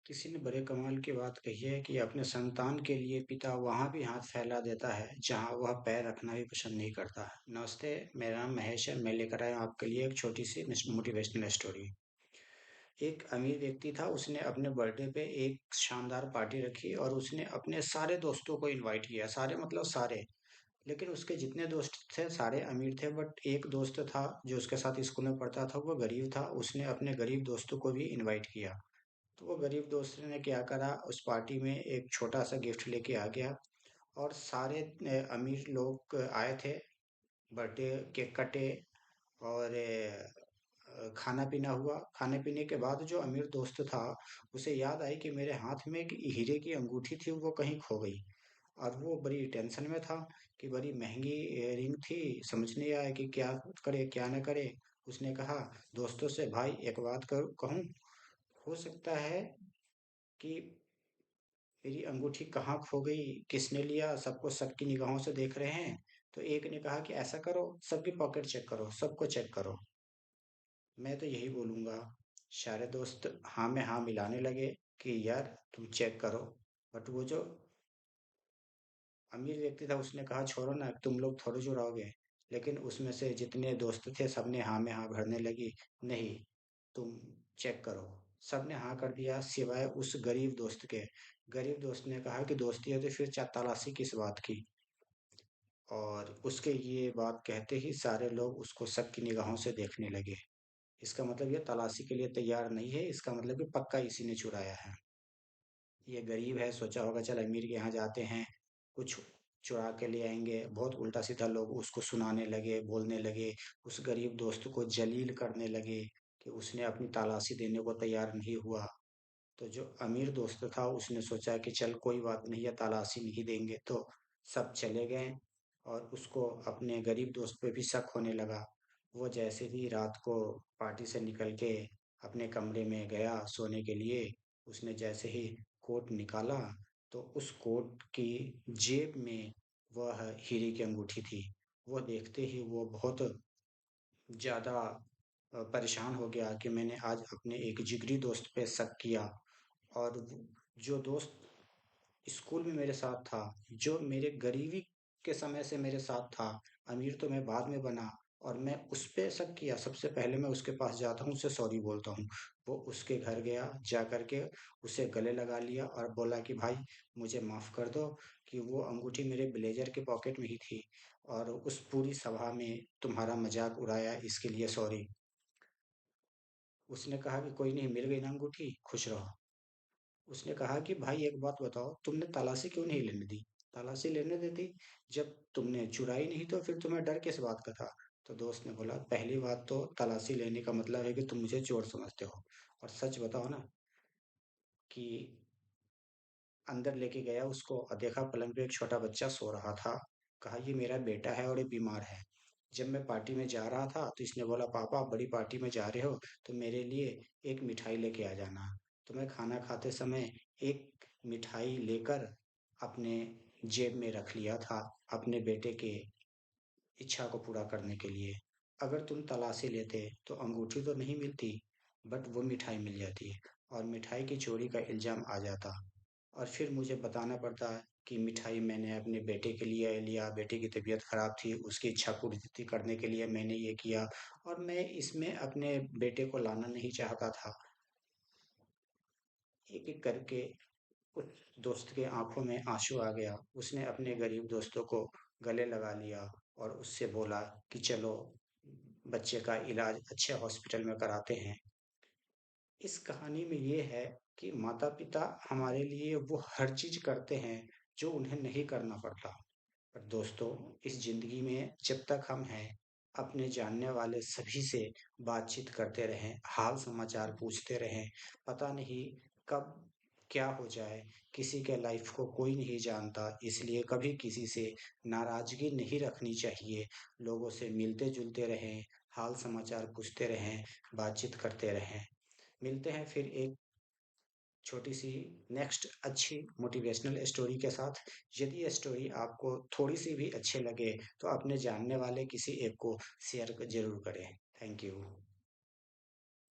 किसी ने बड़े कमाल की बात कही है कि अपने संतान के लिए पिता वहां भी हाथ फैला देता है जहां वह पैर रखना भी पसंद नहीं करता। नमस्ते, मेरा नाम महेश है। मैं लेकर आया हूं आपके लिए एक छोटी सी मोटिवेशनल स्टोरी। एक अमीर व्यक्ति था, उसने अपने बर्थडे पे एक शानदार पार्टी रखी और उसने अपने सारे दोस्तों को इनवाइट किया। सारे मतलब सारे। लेकिन उसके जितने दोस्त थे सारे अमीर थे, बट एक दोस्त था जो उसके साथ स्कूल में पढ़ता था, वो गरीब था। उसने अपने गरीब दोस्तों को भी इनवाइट किया। तो वो गरीब दोस्त ने क्या करा, उस पार्टी में एक छोटा सा गिफ्ट लेके आ गया और सारे अमीर लोग आए थे। बर्थडे केक कटे और खाना पीना हुआ। खाने पीने के बाद जो अमीर दोस्त था, उसे याद आई कि मेरे हाथ में एक हीरे की अंगूठी थी, वो कहीं खो गई। और वो बड़ी टेंशन में था कि बड़ी महंगी रिंग थी, समझ नहीं आया कि क्या करे क्या ना करे। उसने कहा दोस्तों से, भाई एक बात कहूँ, हो सकता है कि मेरी अंगूठी कहाँ खो गई, किसने लिया, सबको शक की निगाहों से देख रहे हैं। तो एक ने कहा कि ऐसा करो, सबकी पॉकेट चेक करो, सबको चेक करो। मैं तो यही बोलूंगा। सारे दोस्त हाँ में हाँ मिलाने लगे कि यार तुम चेक करो। बट वो जो अमीर व्यक्ति था उसने कहा छोड़ो ना, तुम लोग थोड़े चुराओगे। लेकिन उसमें से जितने दोस्त थे सबने हाँ में हाँ भरने लगी। नहीं, तुम चेक करो। सबने हाँ कर दिया सिवाय उस गरीब दोस्त के। गरीब दोस्त ने कहा कि दोस्ती है तो फिर तलाशी किस बात की। और उसके ये बात कहते ही सारे लोग उसको शक की निगाहों से देखने लगे। इसका मतलब ये तलाशी के लिए तैयार नहीं है, इसका मतलब कि पक्का इसी ने चुराया है। ये गरीब है, सोचा होगा चल अमीर के यहाँ जाते हैं, कुछ चुरा के ले आएंगे। बहुत उल्टा सीधा लोग उसको सुनाने लगे, बोलने लगे। उस गरीब दोस्त को जलील करने लगे कि उसने अपनी तलाशी देने को तैयार नहीं हुआ। तो जो अमीर दोस्त था उसने सोचा कि चल कोई बात नहीं है, तलाशी नहीं देंगे। तो सब चले गए और उसको अपने गरीब दोस्त पे भी शक होने लगा। वो जैसे ही रात को पार्टी से निकल के अपने कमरे में गया सोने के लिए, उसने जैसे ही कोट निकाला तो उस कोट की जेब में वह हीरे की अंगूठी थी। वो देखते ही वो बहुत ज़्यादा परेशान हो गया कि मैंने आज अपने एक जिगरी दोस्त पे शक किया। और जो दोस्त स्कूल में मेरे साथ था, जो मेरे गरीबी के समय से मेरे साथ था, अमीर तो मैं बाद में बना, और मैं उस पे शक किया। सबसे पहले मैं उसके पास जाता हूँ, उससे सॉरी बोलता हूँ। वो उसके घर गया, जा करके उसे गले लगा लिया और बोला कि भाई मुझे माफ़ कर दो कि वो अंगूठी मेरे ब्लेजर के पॉकेट में ही थी, और उस पूरी सभा में तुम्हारा मजाक उड़ाया, इसके लिए सॉरी। उसने कहा कि कोई नहीं, मिल गई ना अंगूठी, खुश रहो। उसने कहा कि भाई एक बात बताओ, तुमने तलाशी क्यों नहीं लेने दी? तलाशी लेने देती, जब तुमने चुराई नहीं तो फिर तुम्हें डर किस बात का था? तो दोस्त ने बोला पहली बात तो तलाशी लेने का मतलब है कि तुम मुझे चोर समझते हो। और सच बताओ ना कि अंदर लेके गया उसको और देखा पलंग पे एक छोटा बच्चा सो रहा था। कहा ये मेरा बेटा है और ये बीमार है। जब मैं पार्टी में जा रहा था तो इसने बोला पापा आप बड़ी पार्टी में जा रहे हो तो मेरे लिए एक मिठाई लेके आ जाना। तो मैं खाना खाते समय एक मिठाई लेकर अपने जेब में रख लिया था, अपने बेटे के इच्छा को पूरा करने के लिए। अगर तुम तलाशी लेते तो अंगूठी तो नहीं मिलती, बट वो मिठाई मिल जाती और मिठाई की चोरी का इल्जाम आ जाता। और फिर मुझे बताना पड़ता है कि मिठाई मैंने अपने बेटे के लिए लिया, बेटे की तबीयत खराब थी, उसकी इच्छा पूर्ति करने के लिए मैंने ये किया। और मैं इसमें अपने बेटे को लाना नहीं चाहता था। एक एक करके उस दोस्त के आंखों में आंसू आ गया। उसने अपने गरीब दोस्तों को गले लगा लिया और उससे बोला कि चलो बच्चे का इलाज अच्छे हॉस्पिटल में कराते हैं। इस कहानी में ये है कि माता पिता हमारे लिए वो हर चीज करते हैं जो उन्हें नहीं करना पड़ता। पर दोस्तों, इस जिंदगी में जब तक हम हैं, अपने जानने वाले सभी से बातचीत करते रहें, हाल समाचार पूछते रहें। पता नहीं कब क्या हो जाए, किसी के लाइफ को कोई नहीं जानता, इसलिए कभी किसी से नाराजगी नहीं रखनी चाहिए। लोगों से मिलते जुलते रहें, हाल समाचार पूछते रहें, बातचीत करते रहें। मिलते हैं फिर एक छोटी सी नेक्स्ट अच्छी मोटिवेशनल स्टोरी के साथ। यदि ये स्टोरी आपको थोड़ी सी भी अच्छी लगे तो अपने जानने वाले किसी एक को शेयर जरूर करें। Thank you.